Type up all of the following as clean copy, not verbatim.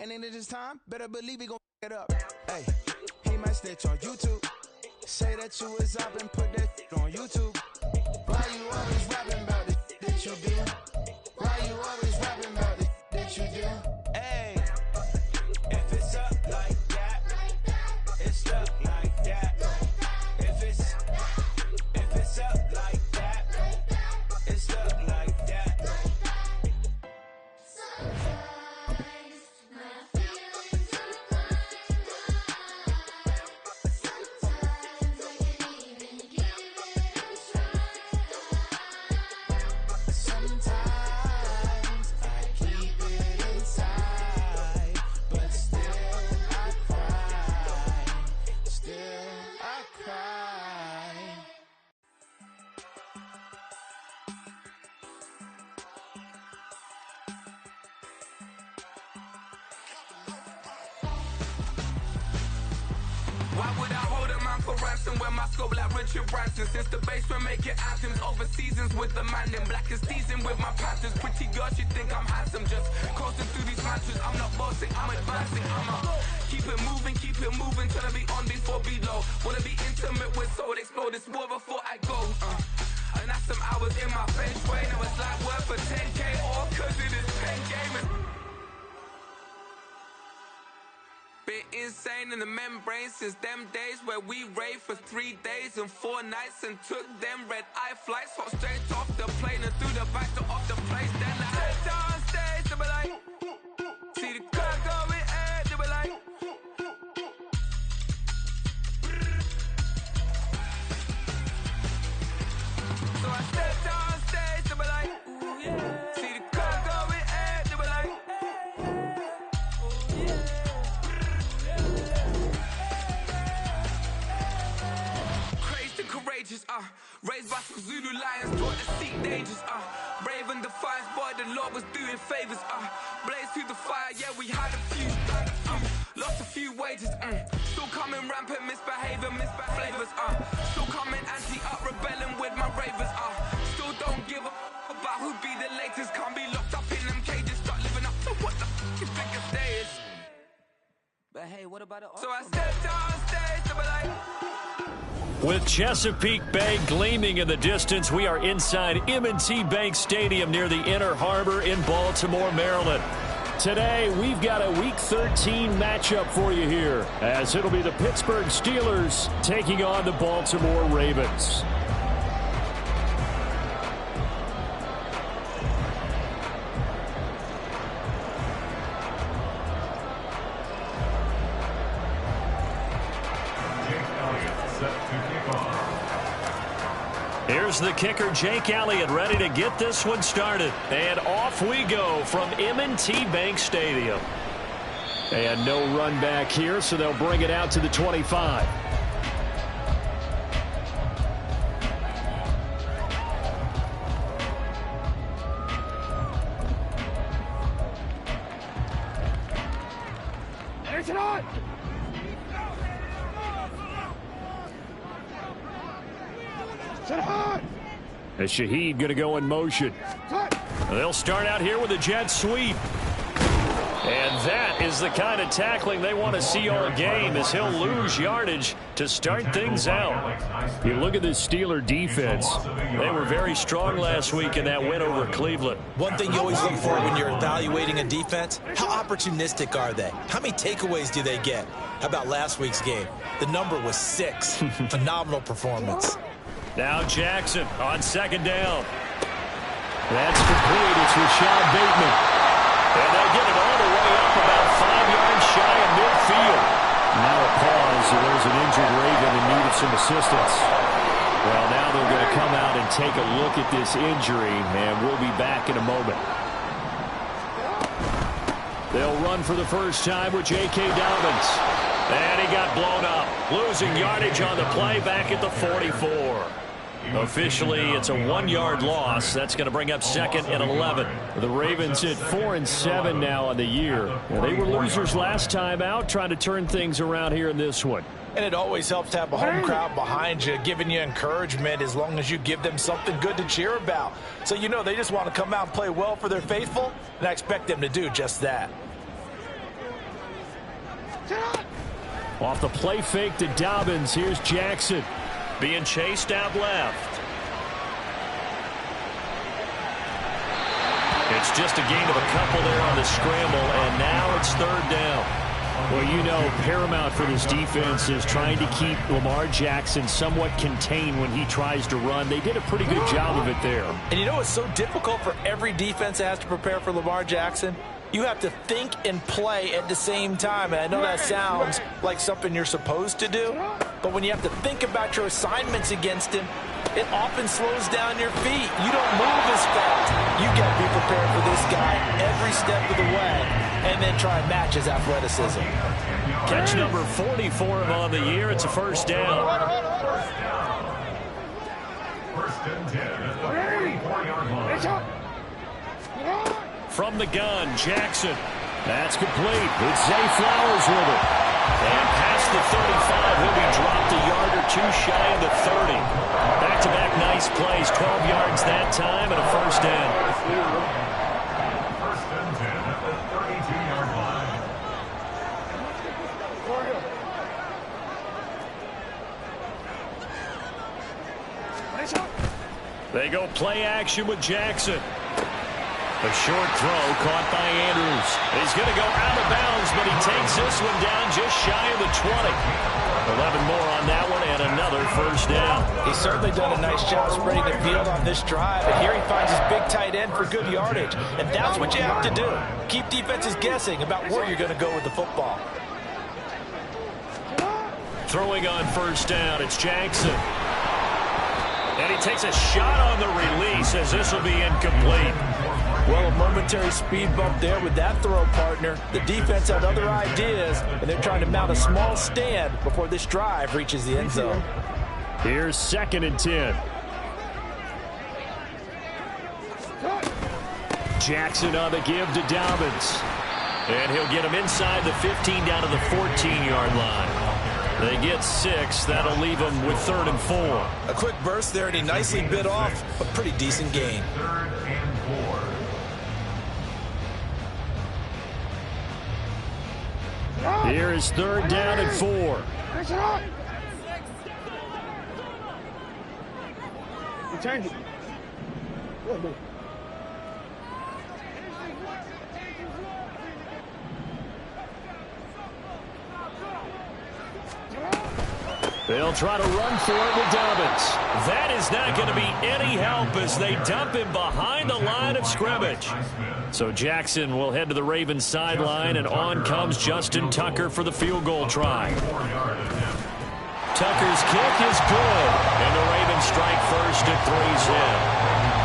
And then at this time, better believe he gon' it up. Hey, he might snitch on YouTube. Say that you was up and put that on YouTube. Why you always rapping about it that you do? Why you always rapping about it that you do? Hey, if it's up like that, it's up like that. If it's up like that, it's up like that. Why would I hold a man for ransom when my scope like Richard Branson? Since the basement making anthems over seasons with the man in black is teasing with my panthers. Pretty girl, she think I'm handsome. Just coasting through these mantras. I'm not bossing, I'm advancing. Keep it moving, trying to be on before below. Wanna be intimate with soul, explode this war before I go. And that's some hours in my bench way. Now it's like work for 10K all cause it is pen gaming. Been insane in the membrane since them days where we raved for 3 days and 4 nights and took them red eye flights. Hop straight off the plane and through the back door of the place. Then I head down stage, they be like, see the crowd going ahead, they be like, so I step down stage, they be like, ooh yeah. See the crowd going ahead, they be like, ooh yeah. Courageous, raised by some Zulu lions, taught to seek dangers, brave and defiant, boy, the Lord was doing favors, blaze through the fire, yeah, we had a few, lost a few wages, still coming rampant, misbehavior, flavors, still coming anti-up, rebelling with my ravers, still don't give a about who be the latest, can't be locked up in them cages, start living up to what the f*** you think your day is. But hey, what about it? So I stepped on stage, they were like, with Chesapeake Bay gleaming in the distance, we are inside M&T Bank Stadium near the Inner Harbor in Baltimore, Maryland. Today, we've got a Week 13 matchup for you here, as it'll be the Pittsburgh Steelers taking on the Baltimore Ravens. Here's the kicker, Jake Elliott, ready to get this one started. And off we go from M&T Bank Stadium. And no run back here, so they'll bring it out to the 25. There's it on! As Shaheed going to go in motion. They'll start out here with a jet sweep. And that is the kind of tackling they want to see all game, as he'll lose yardage to start things out. You look at this Steeler defense. They were very strong last week in that win over Cleveland. One thing you always look for when you're evaluating a defense, how opportunistic are they? How many takeaways do they get? How about last week's game? The number was 6. Phenomenal performance. Now Jackson on second down. That's complete. It's Rashad Bateman. And they'll get it all the way up about 5 yards shy of midfield. Now a pause. There's an injured Raven in need of some assistance. Well, now they're going to come out and take a look at this injury, and we'll be back in a moment. They'll run for the first time with J.K. Dobbins. And he got blown up. Losing yardage on the play back at the 44. Officially, it's a 1-yard loss. That's going to bring up second and 11. The Ravens at 4-7 now on the year. They were losers last time out, trying to turn things around here in this one. And it always helps to have a home crowd behind you, giving you encouragement as long as you give them something good to cheer about. So you know they just want to come out and play well for their faithful, and I expect them to do just that. Off the play fake to Dobbins, here's Jackson. Being chased out left. It's just a gain of a couple there on the scramble, and now it's third down. Well, you know, paramount for this defense is trying to keep Lamar Jackson somewhat contained when he tries to run. They did a pretty good job of it there. And you know it's so difficult for every defense that has to prepare for Lamar Jackson? You have to think and play at the same time. And I know that sounds like something you're supposed to do, but when you have to think about your assignments against him, it often slows down your feet. You don't move as fast. You got to be prepared for this guy every step of the way and then try and match his athleticism. Catch number 40 for him on the year. It's a first down. First and 10 at the 44-yard line. From the gun, Jackson. That's complete. It's Zay Flowers with it. And past the 35, he'll be dropped a yard or two shy of the 30. Back-to-back nice plays, 12 yards that time, and a first down. First and 10 at the 32-yard line. They go play action with Jackson. A short throw caught by Andrews. He's going to go out of bounds, but he takes this one down just shy of the 20. 11 more on that one and another first down. He's certainly done a nice job spreading the field on this drive, and here he finds his big tight end for good yardage. And that's what you have to do. Keep defenses guessing about where you're going to go with the football. Throwing on first down, it's Jackson. And he takes a shot on the release as this will be incomplete. Well, a momentary speed bump there with that throw, partner. The defense had other ideas, and they're trying to mount a small stand before this drive reaches the end zone. Here's second and 10. Jackson on the give to Dobbins. And he'll get him inside the 15 down to the 14-yard line. They get 6. That'll leave them with 3rd and 4. A quick burst there, and he nicely bit off a pretty decent gain. 3rd and 4. Here is 3rd down and 4. Change it. They'll try to run for it with Dobbins. That is not going to be any help as they dump him behind the line of scrimmage. So Jackson will head to the Ravens sideline, and on comes Justin Tucker for the field goal try. Tucker's kick is good, and the Ravens strike first at 3's in.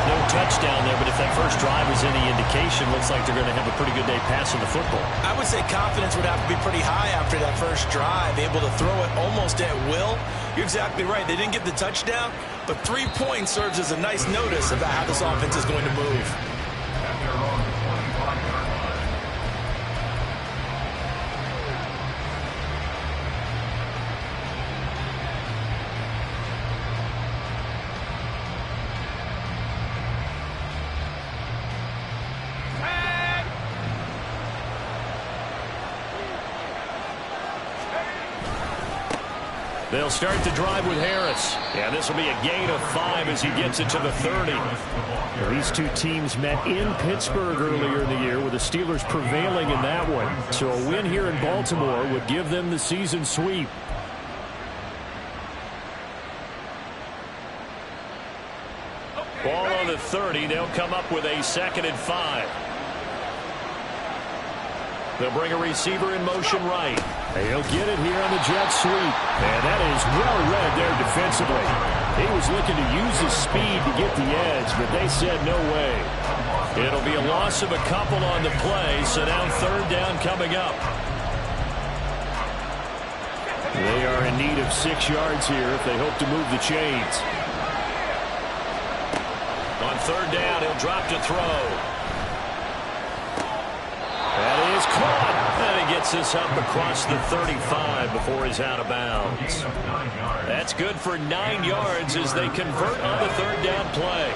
No touchdown there, but if that first drive was any indication, looks like they're going to have a pretty good day passing the football. I would say confidence would have to be pretty high after that first drive, able to throw it almost at will. You're exactly right. They didn't get the touchdown, but 3 points serves as a nice notice about how this offense is going to move. They'll start the drive with Harris. Yeah, this will be a gain of 5 as he gets it to the 30. Well, these two teams met in Pittsburgh earlier in the year, with the Steelers prevailing in that one. So a win here in Baltimore would give them the season sweep. Ball on the 30. They'll come up with a 2nd and 5. They'll bring a receiver in motion right. He'll get it here on the jet sweep. And that is well read there defensively. He was looking to use his speed to get the edge, but they said no way. It'll be a loss of a couple on the play, so now 3rd down coming up. They are in need of 6 yards here if they hope to move the chains. On 3rd down, he'll drop to throw. That is caught. And he gets this up across the 35 before he's out of bounds. That's good for 9 yards as they convert on the 3rd down play.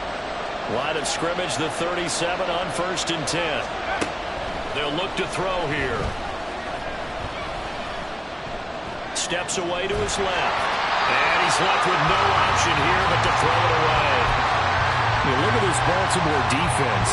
Line of scrimmage, the 37 on 1st and 10. They'll look to throw here. steps away to his left. And he's left with no option here but to throw it away. Look at this Baltimore defense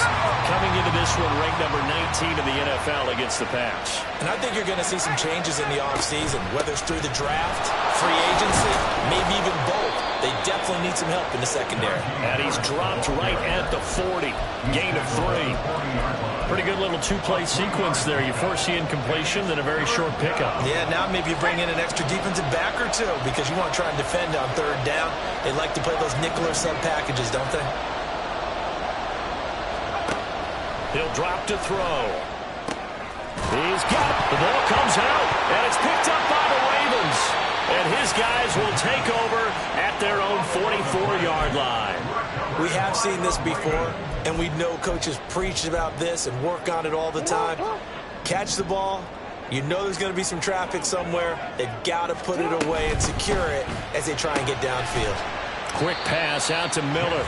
coming into this one ranked number 19 in the NFL against the pass. And I think you're going to see some changes in the offseason, whether it's through the draft, free agency, maybe even both. They definitely need some help in the secondary. And he's dropped right at the 40. Gain of 3. Pretty good little two-play sequence there. You foresee incompletion, then a very short pickup. Yeah, now maybe you bring in an extra defensive back or two because you want to try and defend on third down. They like to play those nickel or sub packages, don't they? He'll drop to throw. He's got it. The ball comes out, and it's picked up by the Ravens. And his guys will take over at their own 44-yard line. We have seen this before, and we know coaches preach about this and work on it all the time. Catch the ball. You know there's going to be some traffic somewhere. They've got to put it away and secure it as they try and get downfield. Quick pass out to Miller.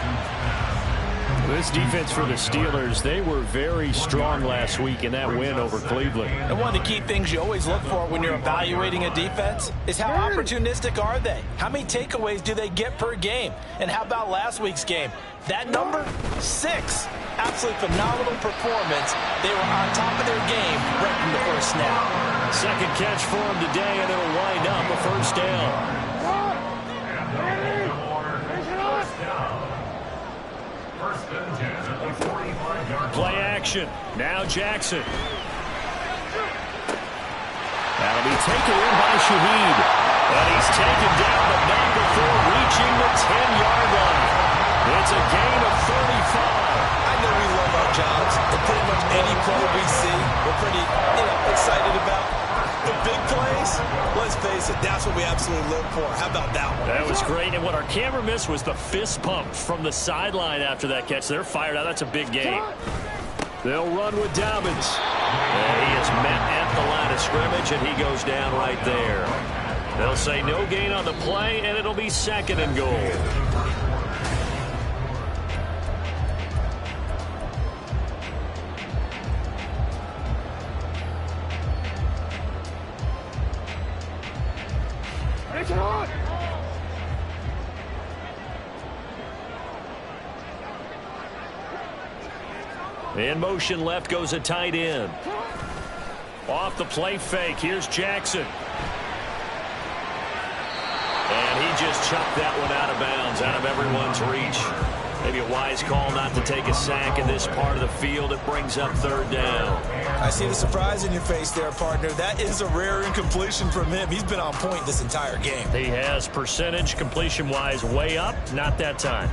This defense for the Steelers, they were very strong last week in that win over Cleveland. And one of the key things you always look for when you're evaluating a defense is how opportunistic are they? How many takeaways do they get per game? And how about last week's game? That number, 6. Absolutely phenomenal performance. They were on top of their game right from the first snap. Second catch for him today, and it'll wind up a first down. Play action. Now Jackson. That'll be taken in by Shaheed. And he's taken down, but not before reaching the 10-yard line. It's a gain of 35. I know we love our jobs, and pretty much any play we see, we're pretty excited about. The big plays, let's face it, that's what we absolutely live for. How about that one? That was great, and what our camera missed was the fist pump from the sideline after that catch. They're fired out. That's a big game. They'll run with Dobbins. And he is met at the line of scrimmage, and he goes down right there. They'll say no gain on the play, and it'll be second and goal. In motion left goes a tight end. Off the play fake. Here's Jackson. And he just chucked that one out of bounds, out of everyone's reach. Maybe a wise call not to take a sack in this part of the field. It brings up third down. I see the surprise in your face there, partner. That is a rare incompletion from him. He's been on point this entire game. He has percentage completion-wise way up. Not that time.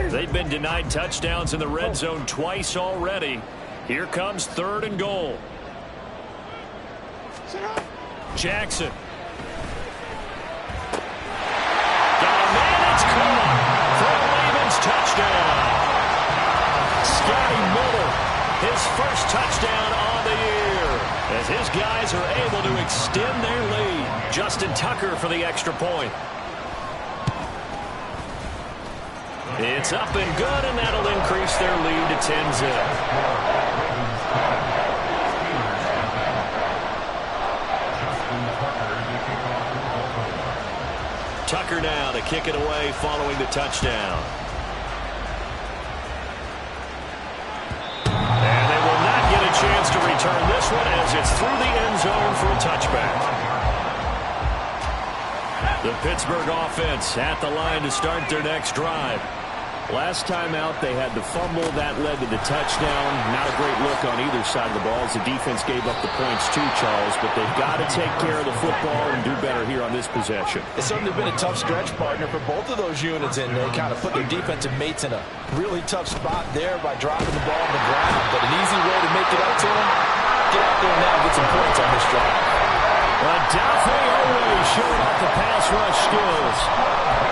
They've been denied touchdowns in the red zone twice already. Here comes third and goal. Jackson. Got a man, it's caught for a Ravens touchdown. Scotty Miller, his first touchdown on the year, as his guys are able to extend their lead. Justin Tucker for the extra point. It's up and good, and that'll increase their lead to 10-zip. Tucker now to kick it away following the touchdown. And they will not get a chance to return this one as it's through the end zone for a touchback. The Pittsburgh offense at the line to start their next drive. Last time out, they had the fumble. That led to the touchdown. Not a great look on either side of the ball as the defense gave up the points too, Charles. But they've got to take care of the football and do better here on this possession. It's certainly been a tough stretch, partner, for both of those units, and they kind of put their defensive mates in a really tough spot there by dropping the ball on the ground. But an easy way to make it up to them, get out there now and get some points on this drive. But Daphne always showing off the pass rush skills.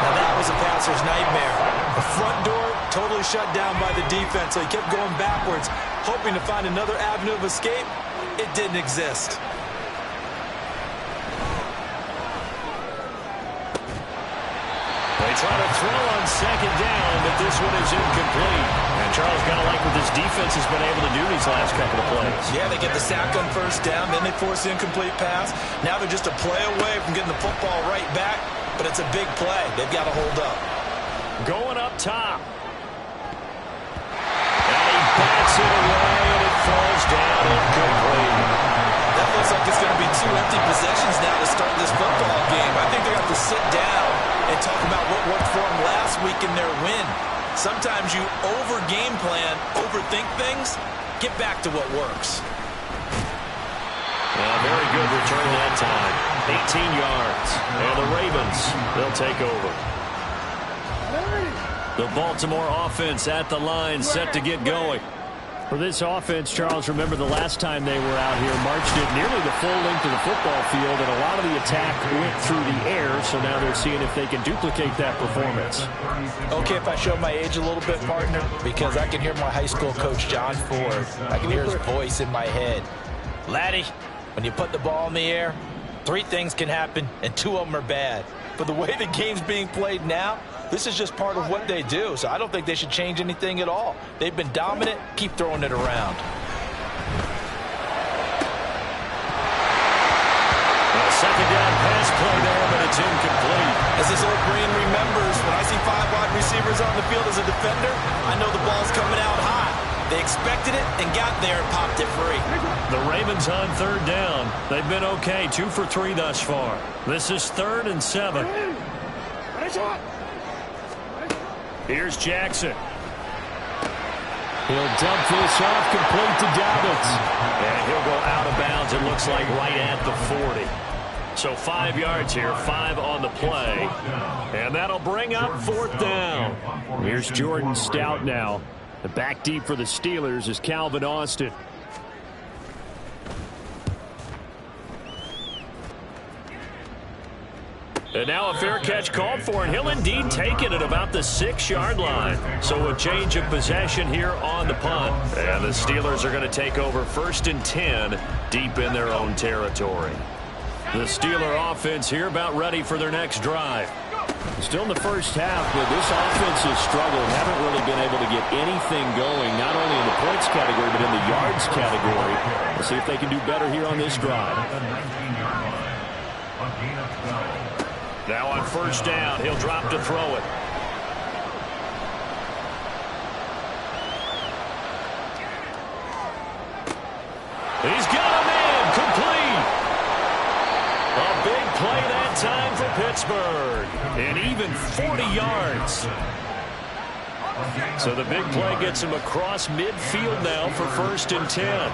Now that was a passer's nightmare. The front door totally shut down by the defense, so he kept going backwards, hoping to find another avenue of escape. It didn't exist. They try to throw on second down, but this one is incomplete. And Charles, kind of like what this defense has been able to do these last couple of plays. Yeah, they get the sack on first down, then they force the incomplete pass. Now they're just a play away from getting the football right back, but it's a big play. They've got to hold up. Going up top. And he bats it away, and it falls down incomplete. That looks like it's going to be 2 empty possessions now to start this football game. I think they're going to have to sit down and talk about what worked for them last week in their win. Sometimes you over-game plan, overthink things, get back to what works. Very good return that time. 18 yards. And the Ravens, they'll take over. The Baltimore offense at the line, set to get going. For this offense, Charles, remember the last time they were out here, marched it nearly the full length of the football field, and a lot of the attack went through the air, so now they're seeing if they can duplicate that performance. Okay, if I show my age a little bit, partner, because I can hear my high school coach, John Ford. I can hear his voice in my head. Laddie, when you put the ball in the air, 3 things can happen, and 2 of them are bad. But the way the game's being played now, this is just part of what they do, so I don't think they should change anything at all. They've been dominant. Keep throwing it around. A second down pass play there, but it's incomplete. As this old brain remembers, when I see 5 wide receivers on the field as a defender, I know the ball's coming out high. They expected it and got there and popped it free. The Ravens on 3rd down. They've been okay, 2 for 3 thus far. This is 3rd and 7. Here's Jackson. He'll dump this off complete to Dobbins. And he'll go out of bounds, it looks like, right at the 40. So 5 yards here, 5 on the play. And that'll bring up 4th down. Here's Jordan Stout now. The back deep for the Steelers is Calvin Austin. And now a fair catch called for, and he'll indeed take it at about the 6-yard line. So a change of possession here on the punt. And the Steelers are going to take over 1st and 10 deep in their own territory. The Steeler offense here about ready for their next drive. Still in the first half, but this offense has struggled. Haven't really been able to get anything going, not only in the points category, but in the yards category. We'll see if they can do better here on this drive. Now on 1st down, he'll drop to throw it. He's got a man, complete. A big play that time for Pittsburgh. And even 40 yards. So the big play gets him across midfield now for 1st and 10.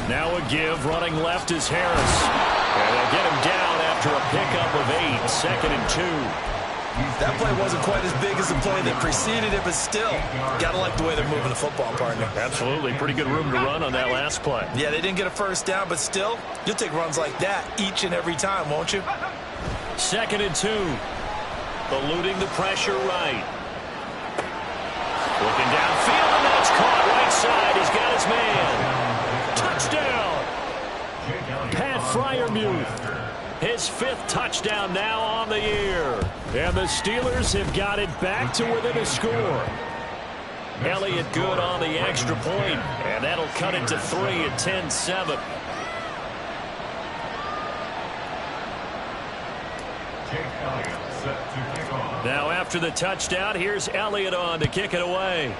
Now a give, running left is Harris. And they'll get him down after a pickup of 8, 2nd and 2. That play wasn't quite as big as the play that preceded it, but still, got to like the way they're moving the football, partner. Absolutely. Pretty good room to run on that last play. Yeah, they didn't get a 1st down, but still, you'll take runs like that each and every time, won't you? 2nd and 2. Eluding the pressure right. Looking downfield, and that's caught right side. He's got his man. Touchdown! Pat Freiermuth. His 5th touchdown now on the year. And the Steelers have got it back to within a score. Elliott good on the extra point, and that'll cut it to 3 at 10-7. Now after the touchdown, here's Elliott on to kick it away.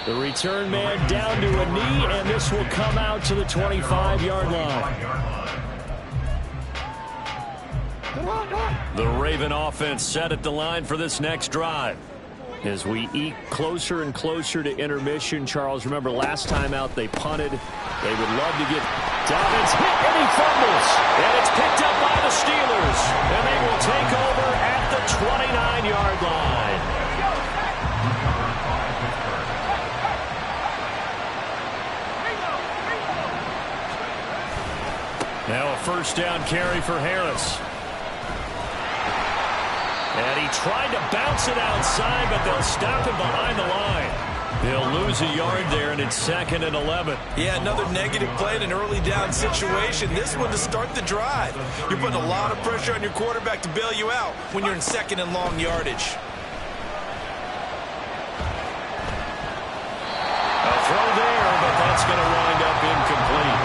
The return man down to a knee, and this will come out to the 25-yard line. The Raven offense set at the line for this next drive. As we eke closer and closer to intermission, Charles, remember last time out they punted. They would love to get Dobbins hit, and he fumbles. And it's picked up by the Steelers. And they will take over at the 29-yard line. Now a 1st down carry for Harris. And he tried to bounce it outside, but they'll stop him behind the line. They'll lose a yard there, and it's 2nd and 11. Yeah, another negative play in an early down situation. This one to start the drive. You're putting a lot of pressure on your quarterback to bail you out when you're in 2nd and long yardage. A throw there, but that's going to wind up incomplete.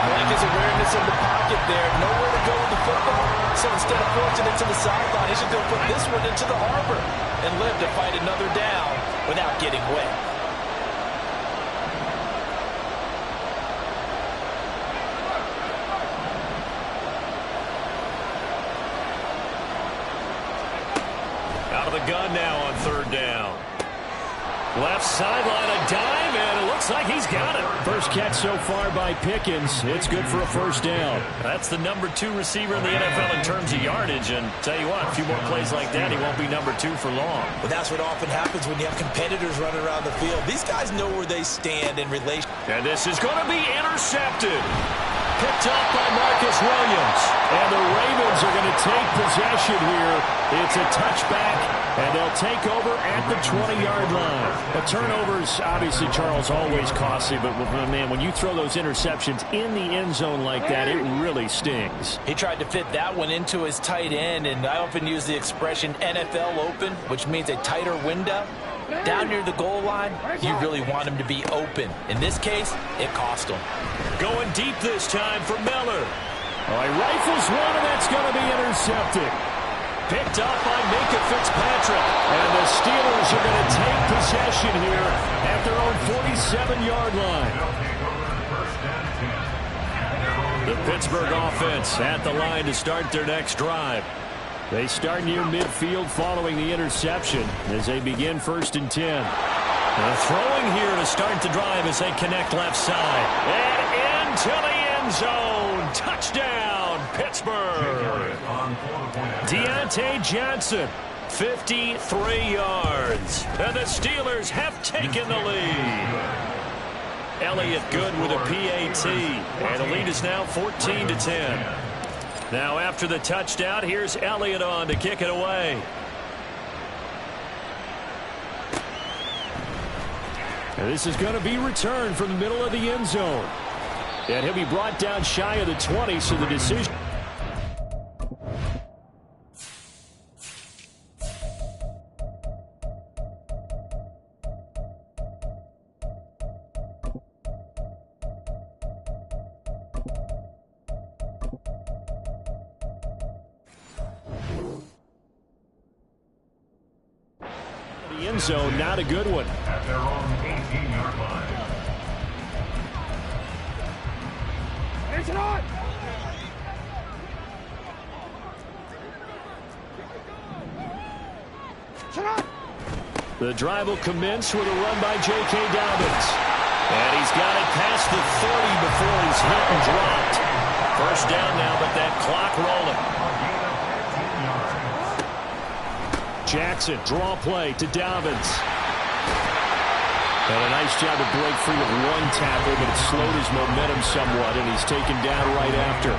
I like his awareness of the pocket there. Nowhere to go with the football. So instead of forcing it to the sideline, he should go put this one into the harbor and live to fight another down without getting wet. Out of the gun now on 3rd down. Left sideline, a dive, and it looks like he's got it. First catch so far by Pickens. It's good for a 1st down. That's the number 2 receiver in the NFL in terms of yardage. And tell you what, a few more plays like that, he won't be number 2 for long. But that's what often happens when you have competitors running around the field. These guys know where they stand in relation. And this is going to be intercepted. Picked up by Marcus Williams. And the Ravens are going to take possession here. It's a touchback, and they'll take over at the 20-yard line. The turnovers, obviously, Charles, always costly, but, man, when you throw those interceptions in the end zone like that, it really stings. He tried to fit that one into his tight end, and I often use the expression NFL open, which means a tighter window. Down near the goal line, you really want him to be open. In this case, it cost him. Going deep this time for Miller. All right, rifles one, and that's going to be intercepted. Picked up by Minka Fitzpatrick. And the Steelers are going to take possession here at their own 47-yard line. The Pittsburgh offense at the line to start their next drive. They start near midfield following the interception as they begin 1st and 10. They're throwing here to start the drive as they connect left side. And into the end zone. Touchdown, Pittsburgh. Deontay Johnson, 53 yards. And the Steelers have taken the lead. Elliott good with a PAT. And the lead is now 14-10. Now after the touchdown, here's Elliott on to kick it away. And this is going to be returned from the middle of the end zone. And he'll be brought down shy of the 20, so the decision. The end zone, not a good one. At their own 18-yard line. The drive will commence with a run by J.K. Dobbins. And he's got it past the 30 before he's hit and dropped. First down now, but that clock rolling. Jackson, draw play to Dobbins. And a nice job to break free of one tackle, but it slowed his momentum somewhat, and he's taken down right after.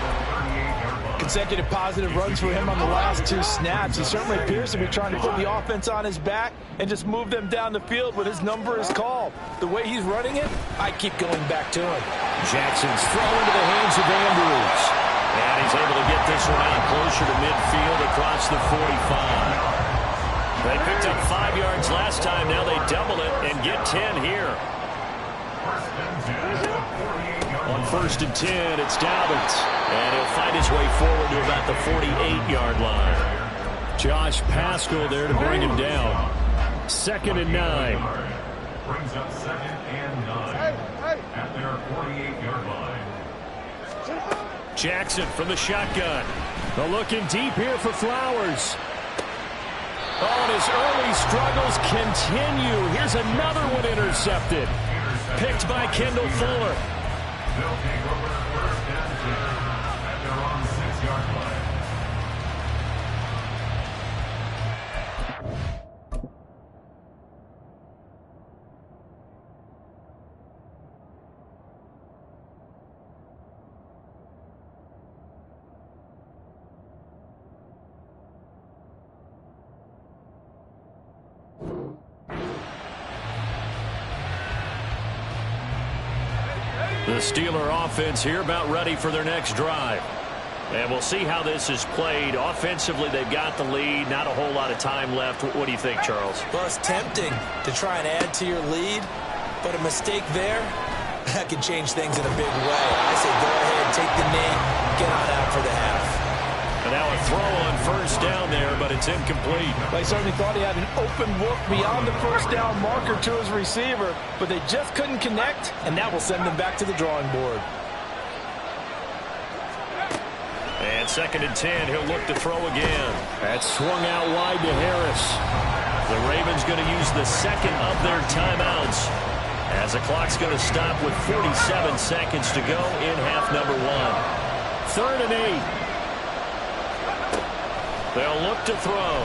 Consecutive positive runs for him on the last 2 snaps. He certainly appears to be trying to put the offense on his back and just move them down the field when his number is called. The way he's running it, I keep going back to him. Jackson's throw into the hands of Andrews. And he's able to get this one out closer to midfield across the 45. They picked up 5 yards last time. Now they double it and get 10 here. On 1st and 10, it's Dobbins. And he'll find his way forward to about the 48-yard line. Josh Paschal there to bring him down. 2nd and 9. Brings up 2nd and 9 at their 48-yard line. Jackson from the shotgun. They're looking deep here for Flowers. Oh, and his early struggles continue. Here's another one intercepted. Picked by Kendall Fuller. They'll take over 1st and 10 at their own 6-yard line. The Steeler offense here about ready for their next drive. And we'll see how this is played. Offensively, they've got the lead. Not a whole lot of time left. What do you think, Charles? Well, it's tempting to try and add to your lead, but a mistake there, that can change things in a big way. I say go ahead, take the knee, get on out for the half. And now a throw on first down there, but it's incomplete. They certainly thought he had an open look beyond the first down marker to his receiver, but they just couldn't connect, and that will send them back to the drawing board. And 2nd and 10, he'll look to throw again. That's swung out wide to Harris. The Ravens going to use the second of their timeouts, as the clock's going to stop with 47 seconds to go in half number 1. 3rd and 8. They'll look to throw.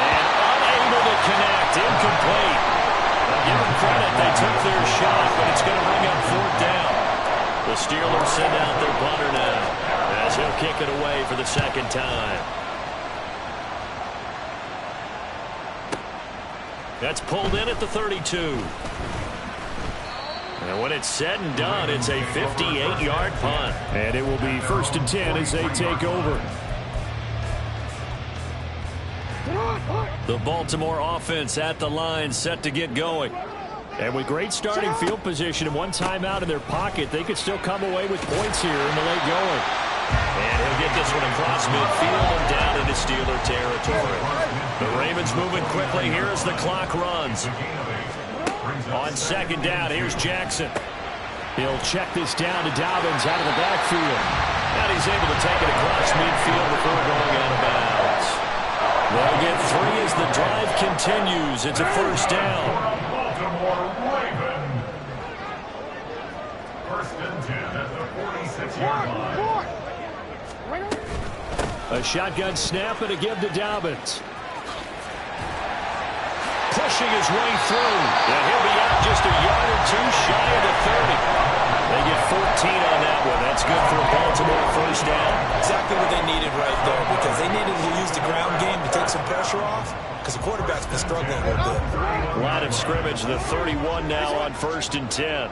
And unable to connect. Incomplete. Now give them credit. They took their shot, but it's going to bring up 4th down. The Steelers send out their punter now, as he'll kick it away for the second time. That's pulled in at the 32. And when it's said and done, it's a 58-yard punt. And it will be 1st and 10 as they take over. The Baltimore offense at the line, set to get going. And with great starting field position and one timeout in their pocket, they could still come away with points here in the late going. And he'll get this one across midfield and down into Steeler territory. The Ravens moving quickly here as the clock runs. On 2nd down, here's Jackson. He'll check this down to Dobbins out of the backfield. And he's able to take it across midfield before going out of bounds. They'll get 3 as the drive continues. It's a 1st down. Raven. 1st and 10 at the 46-yard line. A shotgun snap and a give to Dobbins. Pushing his way through. And he'll be out just a yard or 2 shy of the 30. They get 14 on that one. That's good for a Baltimore 1st down. Exactly what they needed right there, because they needed to use the ground game to take some pressure off, because the quarterback's been struggling a little bit. Line of scrimmage, the 31 now on 1st and 10.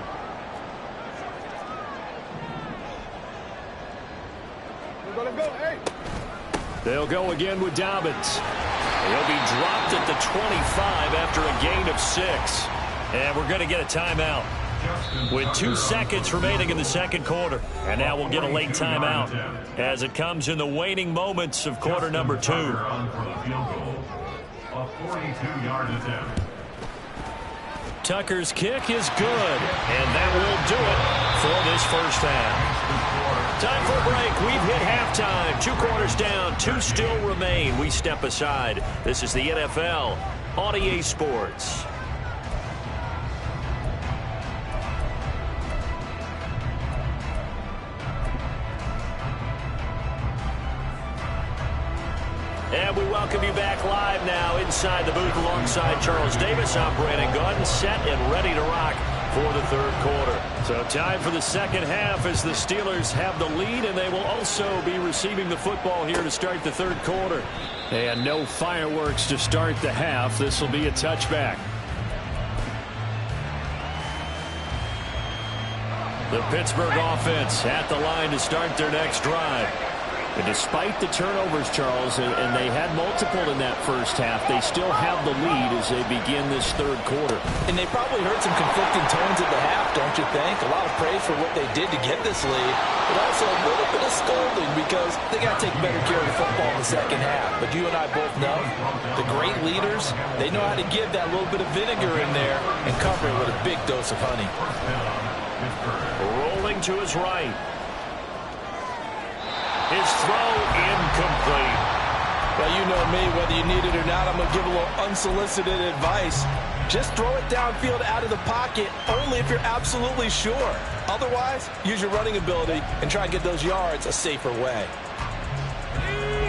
They'll go again with Dobbins. He'll be dropped at the 25 after a gain of 6. And we're going to get a timeout with 2 seconds remaining in the 2nd quarter. And now we'll get a late timeout as it comes in the waning moments of quarter number 2. A 42-yard attempt. Tucker's kick is good, and that will do it for this 1st half. Time for a break. We've hit halftime. 2 quarters down, 2 still remain. We step aside. This is the NFL on EA Sports. And we welcome you back live now inside the booth alongside Charles Davis. I'm Brandon Gaudin, set and ready to rock for the 3rd quarter. So time for the 2nd half as the Steelers have the lead, and they will also be receiving the football here to start the 3rd quarter. And no fireworks to start the half. This will be a touchback. The Pittsburgh offense at the line to start their next drive. And despite the turnovers, Charles, and they had multiple in that 1st half, they still have the lead as they begin this 3rd quarter. And they probably heard some conflicting tones at the half, don't you think? A lot of praise for what they did to get this lead, but also a little bit of scolding because they got to take better care of the football in the 2nd half. But you and I both know the great leaders, they know how to give that little bit of vinegar in there and cover it with a big dose of honey. Rolling to his right. His throw incomplete. Well, you know me, whether you need it or not, I'm going to give a little unsolicited advice. Just throw it downfield out of the pocket only if you're absolutely sure. Otherwise, use your running ability and try and get those yards a safer way.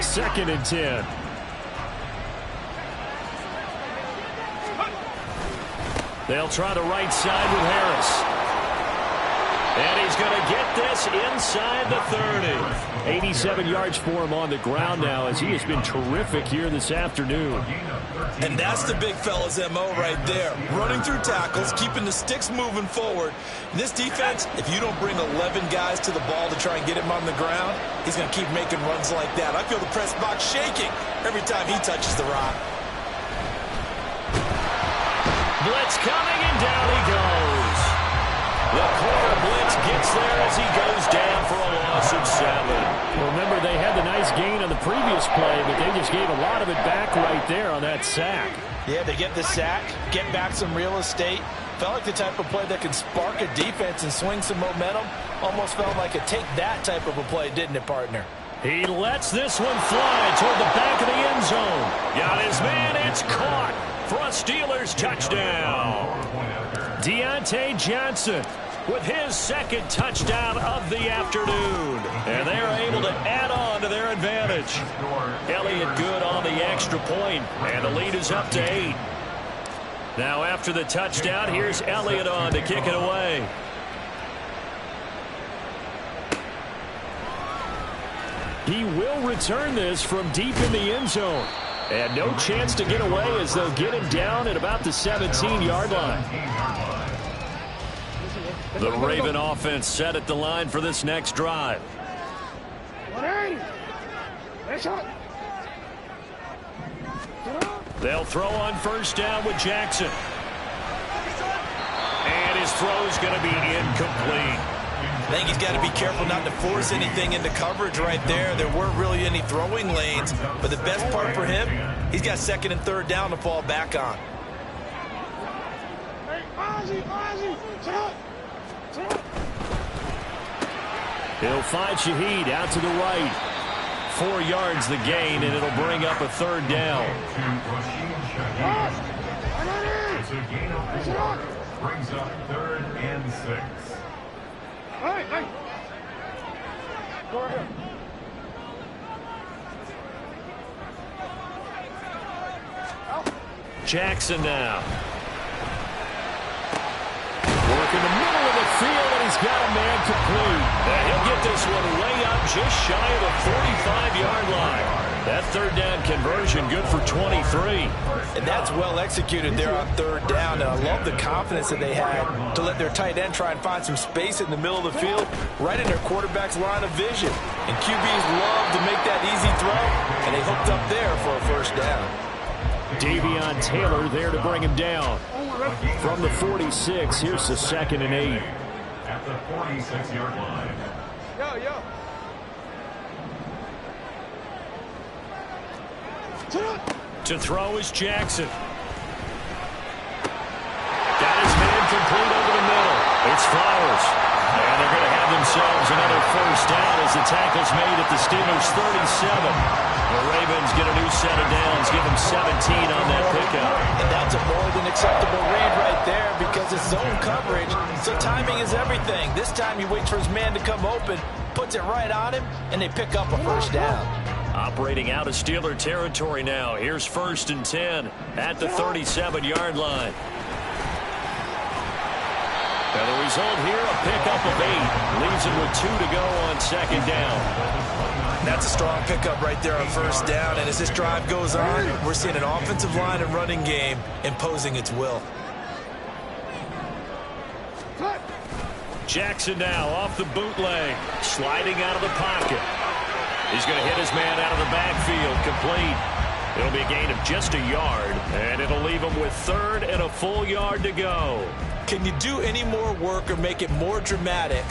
2nd and 10. They'll try the right side with Harris. And he's going to get this inside the 30. 87 yards for him on the ground now as he has been terrific here this afternoon. And that's the big fella's MO right there. Running through tackles, keeping the sticks moving forward. This defense, if you don't bring 11 guys to the ball to try and get him on the ground, he's going to keep making runs like that. I feel the press box shaking every time he touches the rock. Blitz coming, and down he goes. The corner blitz gets there as he goes down for a loss of 7. Remember, they had the nice gain on the previous play, but they just gave a lot of it back right there on that sack. Yeah, they get the sack, get back some real estate. Felt like the type of play that can spark a defense and swing some momentum. Almost felt like a take that type of a play, didn't it, partner? He lets this one fly toward the back of the end zone. Got his man, it's caught for a Steelers touchdown. Deontay Johnson with his second touchdown of the afternoon. And they're able to add on to their advantage. Elliott good on the extra point, and the lead is up to 8. Now after the touchdown, here's Elliott on to kick it away. He will return this from deep in the end zone. And no chance to get away as they'll get him down at about the 17-yard line. The Raven offense set at the line for this next drive. They'll throw on first down with Jackson. And his throw's going to be incomplete. I think he's got to be careful not to force anything into coverage right there. There weren't really any throwing lanes, but the best part for him, he's got second and third down to fall back on. He'll find Shaheed out to the right. 4 yards the gain, and it'll bring up a third down. It's a gain of 4. Brings up 3rd and 6. Jackson now. Work in the middle of the field, and he's got a man complete. And he'll get this one way up just shy of the 45-yard line. That third down conversion good for 23. And that's well executed there on third down. And I love the confidence that they had to let their tight end try and find some space in the middle of the field, right in their quarterback's line of vision. And QBs love to make that easy throw, and they hooked up there for a first down. Davion Taylor there to bring him down. From the 46, here's the 2nd and 8. At the 46-yard line. To throw is Jackson. Got his man complete over the middle. It's Flowers. And they're going to have themselves another first down as the tackle's made at the Steelers' 37. The Ravens get a new set of downs, give them 17 on that pickup. And that's a more than acceptable read right there because it's zone coverage, so timing is everything. This time he waits for his man to come open, puts it right on him, and they pick up a first down. Operating out of Steeler territory now. Here's 1st and 10 at the 37-yard line. And the result here, a pickup of 8. Leaves him with 2 to go on 2nd down. That's a strong pickup right there on first down. And as this drive goes on, we're seeing an offensive line and running game imposing its will. Jackson now off the bootleg, sliding out of the pocket. He's going to hit his man out of the backfield, complete. It'll be a gain of just a yard, and it'll leave him with 3rd and a full yard to go. Can you do any more work or make it more dramatic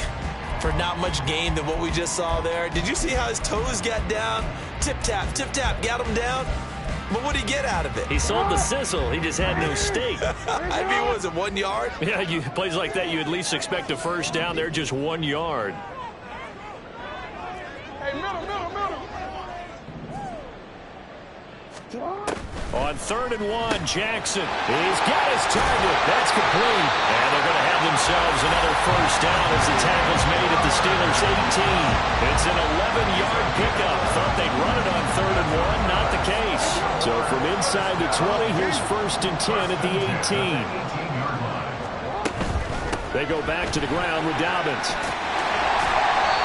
for not much gain than what we just saw there? Did you see how his toes got down? Tip-tap, got him down. But what did he get out of it? He sold the sizzle. He just had no steak. I mean, was it 1 yard? Yeah, plays like that, you at least expect a first down. They're just 1 yard. On 3rd and 1, Jackson. He's got his target. That's complete. And they're going to have themselves another first down as the tackle's made at the Steelers' 18. It's an 11-yard pickup. Thought they'd run it on 3rd and 1. Not the case. So from inside the 20, here's 1st and 10 at the 18. They go back to the ground with Dobbins.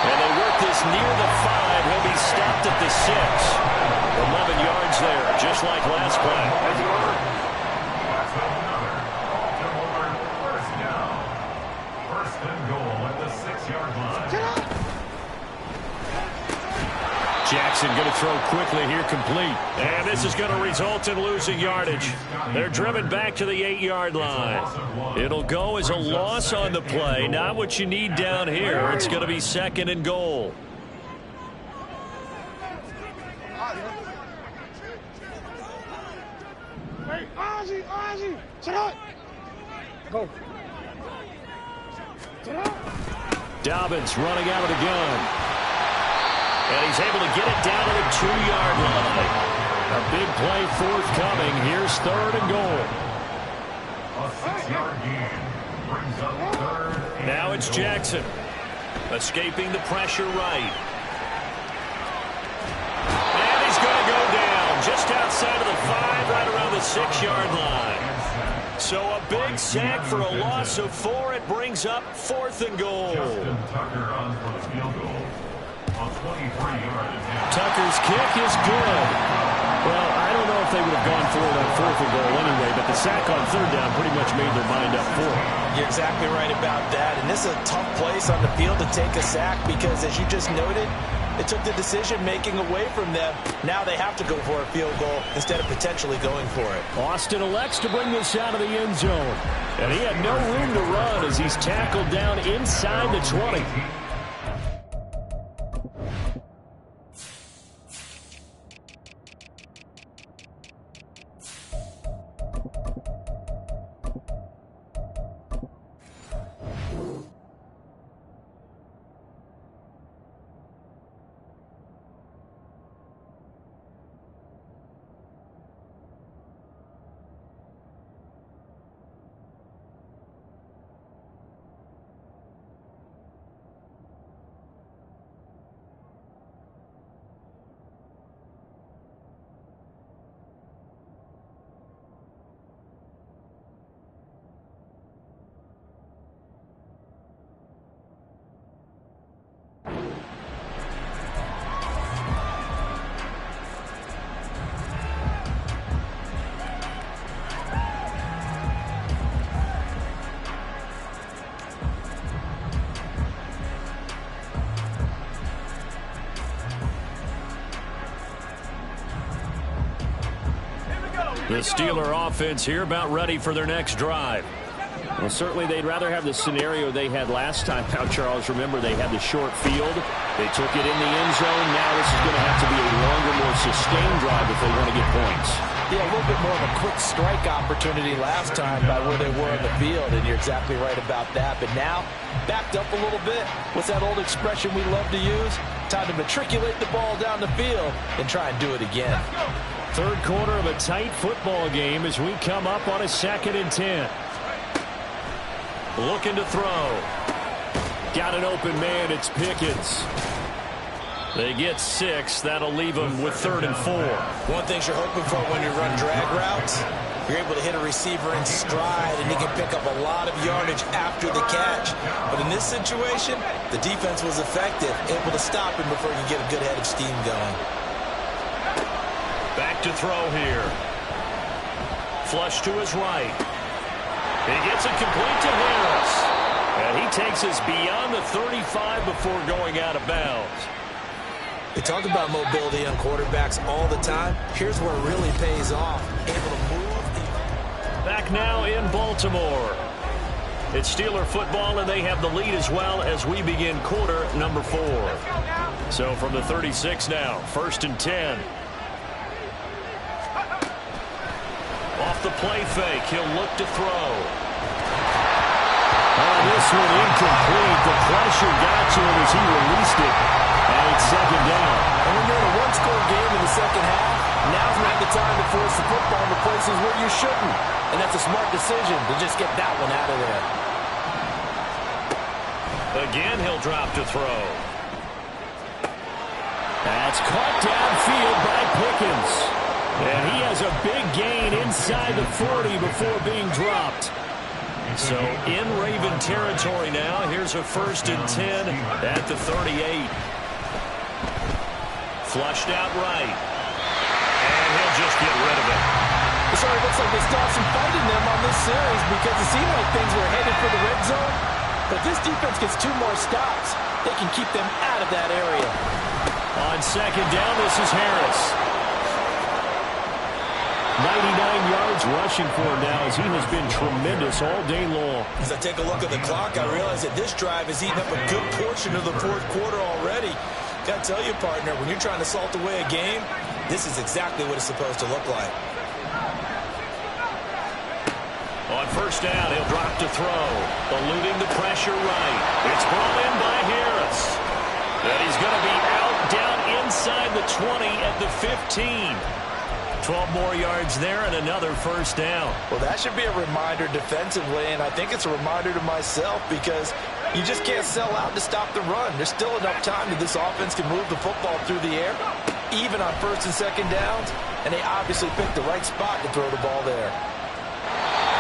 And they work this near the 5. He'll be stopped at the 6. 11 yards there, just like last play. First and goal at the 6-yard line. Jackson going to throw quickly here, complete. And this is going to result in losing yardage. They're driven back to the 8-yard line. It'll go as a loss on the play. Not what you need down here. It's going to be 2nd and goal. Hey, Ozzy, shut up. Go. Dobbins running out of the gun. And he's able to get it down to the 2-yard line. A big play forthcoming. Here's 3rd and goal. A 6-yard gain brings up 3rd and Now it's Jackson. Escaping the pressure right. And he's going to go down just outside of the 5, right around the 6-yard line. So a big sack for a loss of 4. It brings up 4th and goal. Justin Tucker on for the field goal. Tucker's kick is good. Well, I don't know if they would have gone for it on 4th and goal anyway, but the sack on 3rd down pretty much made their mind up for it. You're exactly right about that. And this is a tough place on the field to take a sack because, as you just noted, it took the decision-making away from them. Now they have to go for a field goal instead of potentially going for it. Austin elects to bring this out of the end zone. And he had no room to run as he's tackled down inside the 20. The Steeler offense here about ready for their next drive. Well, certainly they'd rather have the scenario they had last time. Now, Charles, remember they had the short field. They took it in the end zone. Now this is going to have to be a longer, more sustained drive if they want to get points. Yeah, a little bit more of a quick strike opportunity last time by where they were on the field, and you're exactly right about that. But now, backed up a little bit. What's that old expression we love to use? Time to matriculate the ball down the field and try and do it again. Third quarter of a tight football game as we come up on a 2nd and 10. Looking to throw. Got an open man. It's Pickens. They get 6. That'll leave them with 3rd and 4. One thing you're hoping for when you run drag routes, you're able to hit a receiver in stride, and he can pick up a lot of yardage after the catch. But in this situation, the defense was effective, able to stop him before he could get a good head of steam going. Back to throw here. Flush to his right. He gets it complete to Harris. And he takes us beyond the 35 before going out of bounds. They talk about mobility on quarterbacks all the time. Here's where it really pays off. Able to move. Back now in Baltimore. It's Steeler football, and they have the lead as well as we begin quarter number 4. So from the 36 now, 1st and 10. Off the play fake, he'll look to throw. Oh, this one incomplete. The pressure got to him as he released it. And it's 2nd down. And when you're in a one-score game in the second half, now's not the time to force the football to places where you shouldn't. And that's a smart decision to just get that one out of there. Again, he'll drop to throw. That's caught downfield by Pickens. And he has a big gain inside the 40 before being dropped. So in Raven territory now. Here's a 1st and 10 at the 38. Flushed out right. And he'll just get rid of it. Sorry, it looks like they still have some fight in them on this series because it seemed like things were headed for the red zone. But this defense gets 2 more stops. They can keep them out of that area. On 2nd down, this is Harris. 99 yards rushing for him now as he has been tremendous all day long. As I take a look at the clock, I realize that this drive has eaten up a good portion of the 4th quarter already. Got to tell you, partner, when you're trying to salt away a game, this is exactly what it's supposed to look like. On 1st down, he'll drop to throw. Eluding the pressure right. It's brought in by Harris. And he's going to be out down inside the 20 at the 15. 12 more yards there and another 1st down. Well, that should be a reminder defensively, and I think it's a reminder to myself because you just can't sell out to stop the run. There's still enough time that this offense can move the football through the air, even on 1st and 2nd downs, and they obviously picked the right spot to throw the ball there.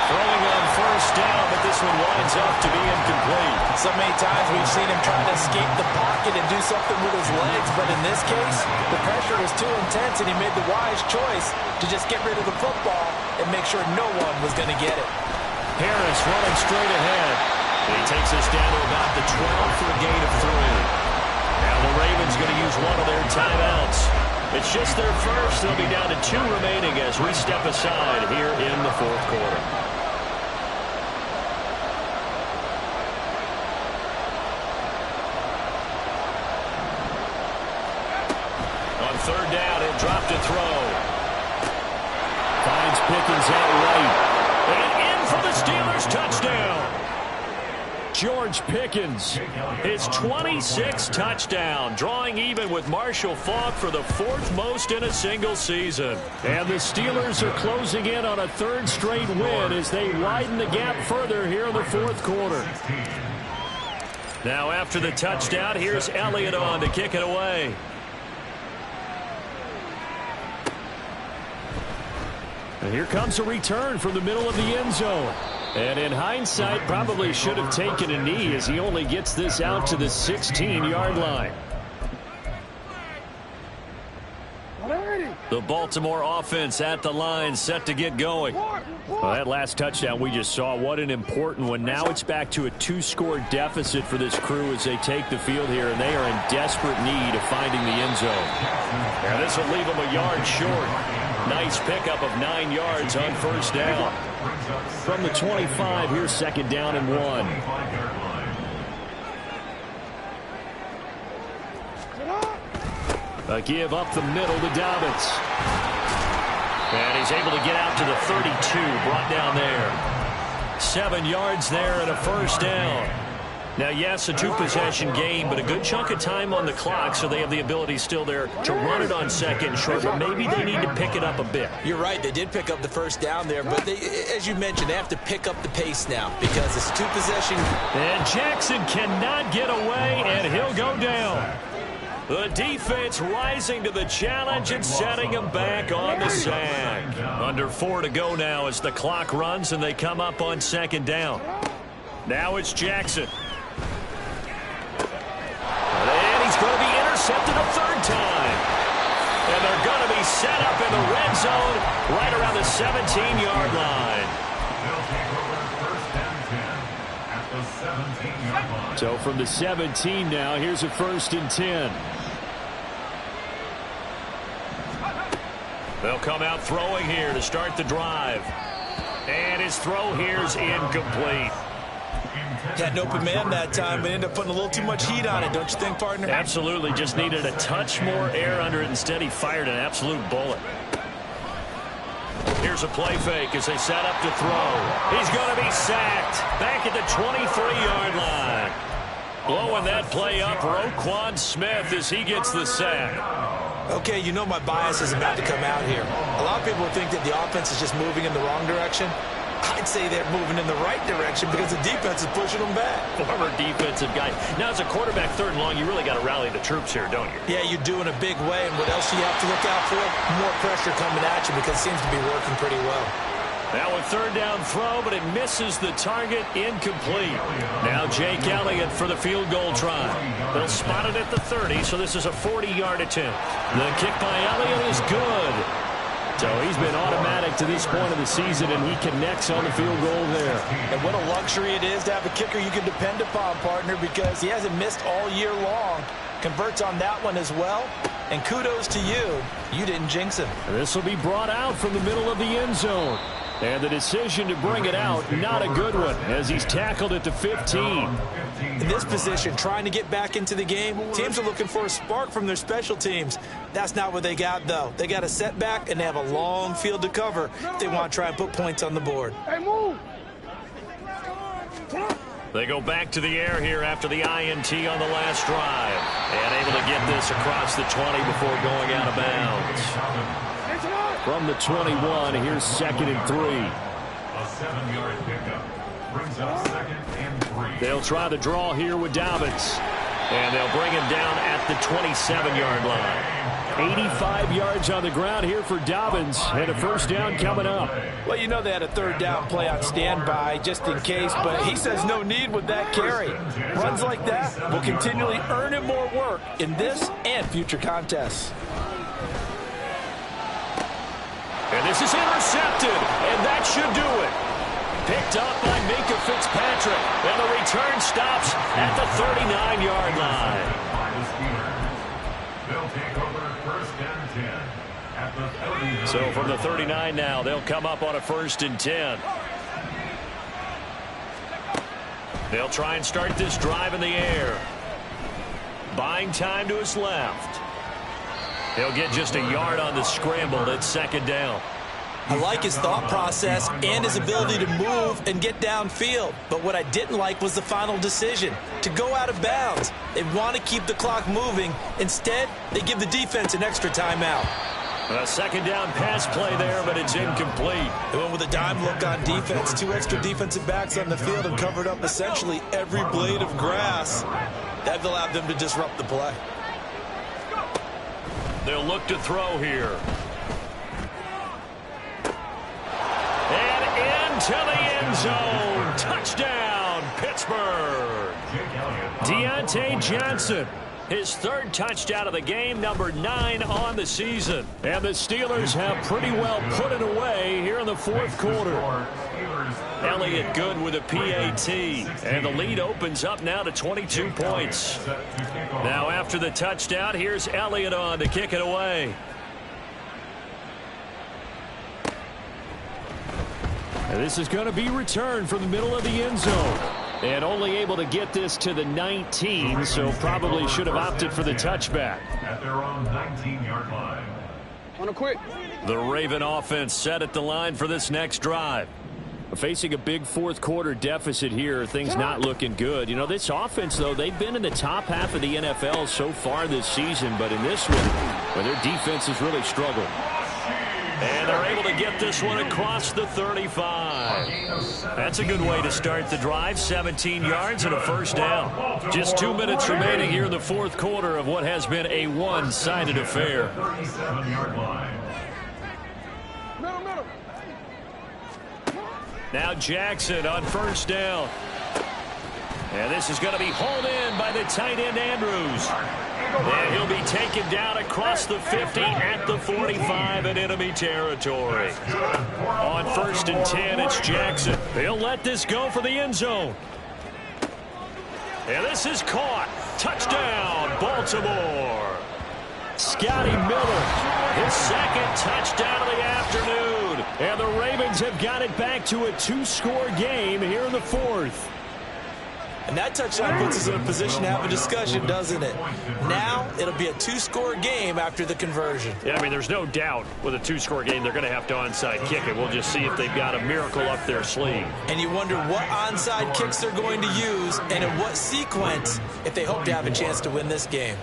Throwing on 1st down, but this one winds up to be incomplete. So many times we've seen him trying to escape the pocket and do something with his legs, but in this case, the pressure was too intense and he made the wise choice to just get rid of the football and make sure no one was going to get it. Harris running straight ahead. He takes us down to about the 12 for a gain of 3. Now the Ravens going to use one of their timeouts. It's just their first. They'll be down to 2 remaining as we step aside here in the 4th quarter. On 3rd down, he'll drop to throw. Finds Pickens out right. And in for the Steelers touchdown. George Pickens, his 26th touchdown, drawing even with Marshall Faulk for the 4th most in a single season. And the Steelers are closing in on a 3rd straight win as they widen the gap further here in the 4th quarter. Now after the touchdown, here's Elliott on to kick it away. And here comes a return from the middle of the end zone. And in hindsight, probably should have taken a knee as he only gets this out to the 16-yard line. The Baltimore offense at the line, set to get going. Well, that last touchdown we just saw, what an important one. Now it's back to a 2-score deficit for this crew as they take the field here, and they are in desperate need of finding the end zone. Now this will leave them a yard short. Nice pickup of 9 yards on 1st down. From the 25, here's 2nd down and 1. A give up the middle to Dobbins. And he's able to get out to the 32, brought down there. 7 yards there and a 1st down. Now, yes, a 2-possession game, but a good chunk of time on the clock, so they have the ability still there to run it on 2nd and short, but maybe they need to pick it up a bit. You're right. They did pick up the 1st down there, but they, as you mentioned, they have to pick up the pace now because it's 2-possession. And Jackson cannot get away, and he'll go down. The defense rising to the challenge and setting him back on the sack. Under 4 to go now as the clock runs, and they come up on 2nd down. Now it's Jackson. And he's going to be intercepted a 3rd time. And they're going to be set up in the red zone right around the 17-yard line. They'll take over 1st and 10 at the 17-yard line. So from the 17 now, here's a 1st and 10. They'll come out throwing here to start the drive. And his throw here's incomplete. Had an open man that time, but ended up putting a little too much heat on it, don't you think, partner? Absolutely. Just needed a touch more air under it. Instead, he fired an absolute bullet. Here's a play fake as they set up to throw. He's going to be sacked back at the 23-yard line. Blowing that play up, Roquan Smith as he gets the sack. Okay, you know my bias is about to come out here. A lot of people think that the offense is just moving in the wrong direction. I'd say they're moving in the right direction because the defense is pushing them back. Former defensive guy. Now, as a quarterback, 3rd and long, you really got to rally the troops here, don't you? Yeah, you do in a big way. And what else do you have to look out for? More pressure coming at you because it seems to be working pretty well. Now a third down throw, but it misses the target, incomplete. Now Jake Elliott for the field goal try. They'll spot it at the 30, so this is a 40-yard attempt. The kick by Elliott is good. So he's been automatic to this point of the season, and he connects on the field goal there. And what a luxury it is to have a kicker you can depend upon, partner, because he hasn't missed all year long. Converts on that one as well. And kudos to you. You didn't jinx him. This will be brought out from the middle of the end zone. And the decision to bring it out, not a good one, as he's tackled at the 15. In this position, trying to get back into the game, teams are looking for a spark from their special teams. That's not what they got, though. They got a setback, and they have a long field to cover if they want to try and put points on the board. Hey, move! They go back to the air here after the INT on the last drive. And able to get this across the 20 before going out of bounds. From the 21, here's 2nd and 3. A 7-yard pickup brings up 2nd and 3. They'll try the draw here with Dobbins. And they'll bring him down at the 27-yard line. 85 yards on the ground here for Dobbins, and a first down coming up. Well, you know they had a third down play on standby just in case, but he says no need with that carry. Runs like that will continually earn him more work in this and future contests. And this is intercepted, and that should do it. Picked up by Minka Fitzpatrick, and the return stops at the 39-yard line. They'll take over 1st and 10 at the 30. So from the 39 now, they'll come up on a 1st and 10. They'll try and start this drive in the air. Buying time to his left. He'll get just a yard on the scramble at 2nd down. I like his thought process and his ability to move and get downfield. But what I didn't like was the final decision, to go out of bounds. They want to keep the clock moving. Instead, they give the defense an extra timeout. A 2nd down pass play there, but it's incomplete. They went with a dime look on defense. 2 extra defensive backs on the field and covered up essentially every blade of grass. That allowed them to disrupt the play. They'll look to throw here. And into the end zone. Touchdown, Pittsburgh. Deontay Johnson, his 3rd touchdown of the game, number 9 on the season. And the Steelers have pretty well put it away here in the 4th quarter. Elliott good with a PAT. And the lead opens up now to 22 points. Now after the touchdown, here's Elliott on to kick it away. And this is going to be returned from the middle of the end zone. And only able to get this to the 19, so probably should have opted for the touchback. At their own 19-yard line. On a quick. The Raven offense set at the line for this next drive. Facing a big 4th quarter deficit here, things not looking good. You know, this offense, though, they've been in the top half of the NFL so far this season, but in this one, well, their defense has really struggled. And they're able to get this one across the 35. That's a good way to start the drive. 17 yards and a first down. Just 2 minutes remaining here in the 4th quarter of what has been a one-sided affair. 37-yard line. Middle. Now Jackson on first down. And this is going to be hauled in by the tight end Andrews. And he'll be taken down across the 50 at the 45 in enemy territory. On 1st and 10, it's Jackson. He'll let this go for the end zone. And this is caught. Touchdown, Baltimore. Scotty Miller, his 2nd touchdown of the afternoon. And the Ravens have got it back to a 2-score game here in the 4th. And that touchdown puts us in a position to have a discussion, doesn't it? Now, it'll be a 2-score game after the conversion. Yeah, I mean, there's no doubt with a 2-score game, they're going to have to onside kick it. We'll just see if they've got a miracle up their sleeve. And you wonder what onside kicks they're going to use and in what sequence if they hope to have a chance to win this game.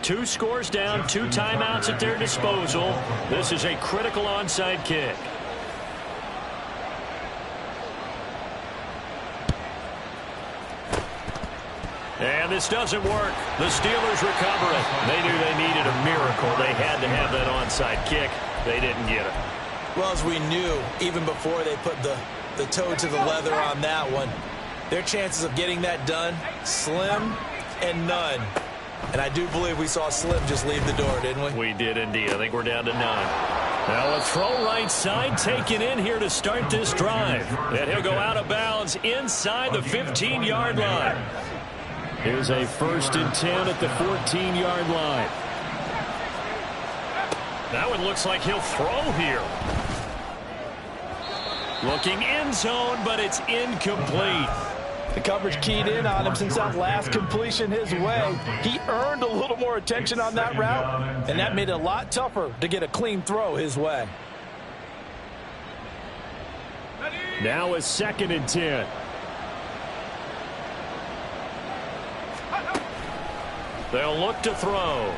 2 scores down, 2 timeouts at their disposal. This is a critical onside kick. And this doesn't work. The Steelers recover it. They knew they needed a miracle. They had to have that onside kick. They didn't get it. Well, as we knew, even before they put the toe to the leather on that one, their chances of getting that done, slim and none. And I do believe we saw Slim just leave the door, didn't we? We did indeed. I think we're down to 9. Now a throw right side taken in here to start this drive. And he'll go out of bounds inside the 15-yard line. Here's a 1st and 10 at the 14-yard line. That one looks like he'll throw here. Looking end zone, but it's incomplete. The coverage keyed in on him since that last completion his way. He earned a little more attention on that route, and that made it a lot tougher to get a clean throw his way. Now a 2nd and 10. They'll look to throw.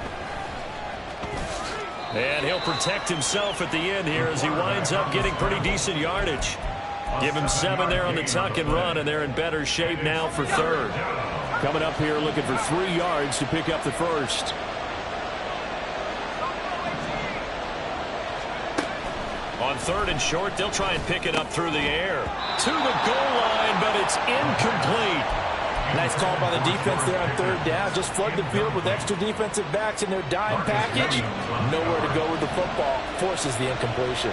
And he'll protect himself at the end here as he winds up getting pretty decent yardage. Give him 7 there on the tuck and run, and they're in better shape now for 3rd. Coming up here looking for 3 yards to pick up the 1st. On 3rd and short, they'll try and pick it up through the air. To the goal line, but it's incomplete. Nice call by the defense there on 3rd down. Just flood the field with extra defensive backs in their dime package. Nowhere to go with the football. Forces the incompletion.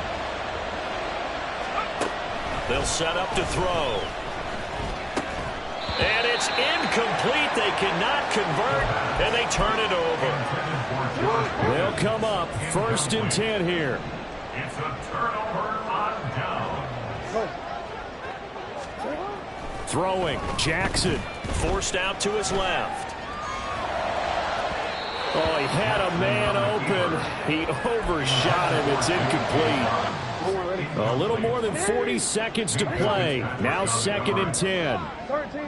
They'll set up to throw. And it's incomplete. They cannot convert, and they turn it over. They'll come up 1st and 10 here. It's a turnover on down. Throwing, Jackson forced out to his left. Oh, he had a man open. He overshot him. It's incomplete. A little more than 40 seconds to play. Now 2nd and 10.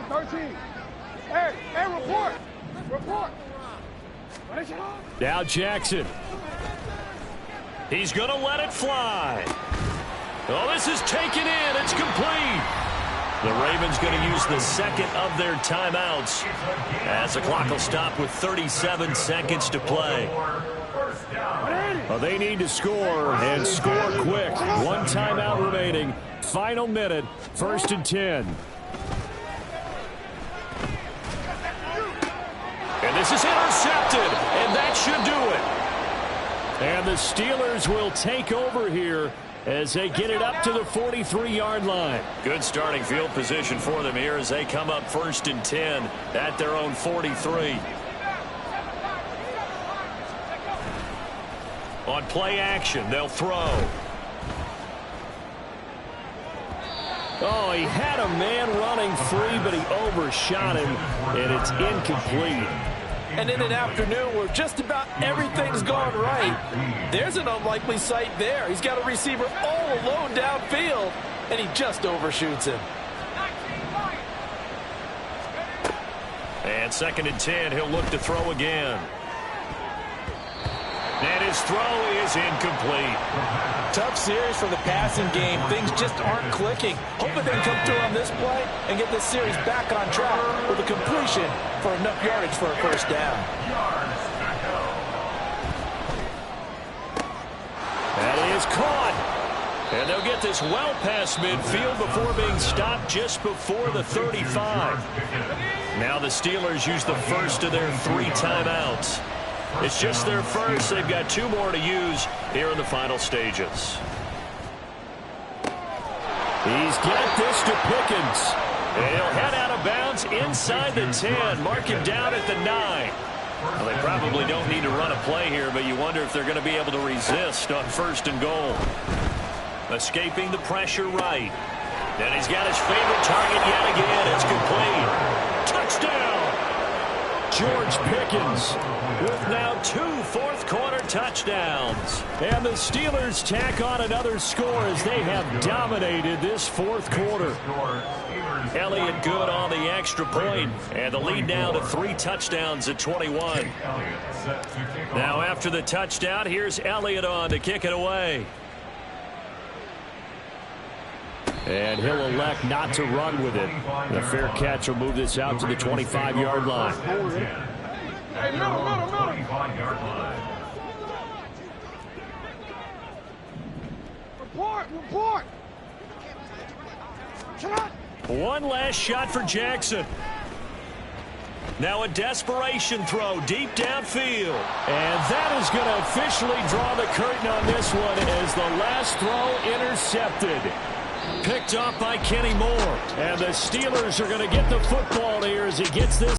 13. Hey, report. Now Jackson. He's going to let it fly. Oh, this is taken in. It's complete. The Ravens going to use the 2nd of their timeouts as the clock will stop with 37 seconds to play. Well, they need to score and score quick. 1 timeout remaining. Final minute. 1st and 10. And this is intercepted, and that should do it. And the Steelers will take over here as they get it up to the 43-yard line. Good starting field position for them here as they come up 1st and 10 at their own 43. On play action, they'll throw. Oh, he had a man running free, but he overshot him, and it's incomplete. And in an afternoon where just about everything's gone right, there's an unlikely sight there. He's got a receiver all alone downfield, and he just overshoots him. And 2nd and 10, he'll look to throw again. And his throw is incomplete. Tough series for the passing game. Things just aren't clicking. Hoping they can come through on this play and get this series back on track with a completion for enough yardage for a 1st down. That is caught. And they'll get this well past midfield before being stopped just before the 35. Now the Steelers use the 1st of their 3 timeouts. It's just their 1st. They've got 2 more to use here in the final stages. He's got this to Pickens. And he'll head out of bounds inside the 10. Mark him down at the 9. Well, they probably don't need to run a play here, but you wonder if they're going to be able to resist on 1st and goal. Escaping the pressure right. And he's got his favorite target yet again. It's complete. Touchdown! George Pickens with now 2 fourth-quarter touchdowns. And the Steelers tack on another score as they have dominated this 4th quarter. Elliott good on the extra point, and the lead now to 3 touchdowns at 21. Now after the touchdown, here's Elliott on to kick it away. And he'll elect not to run with it. The fair catch will move this out to the 25-yard line. Hey, middle. 25-yard line. Report. Shot. One last shot for Jackson. Now a desperation throw deep downfield. And that is going to officially draw the curtain on this one as the last throw intercepted. Picked off by Kenny Moore. And the Steelers are going to get the football here as he gets this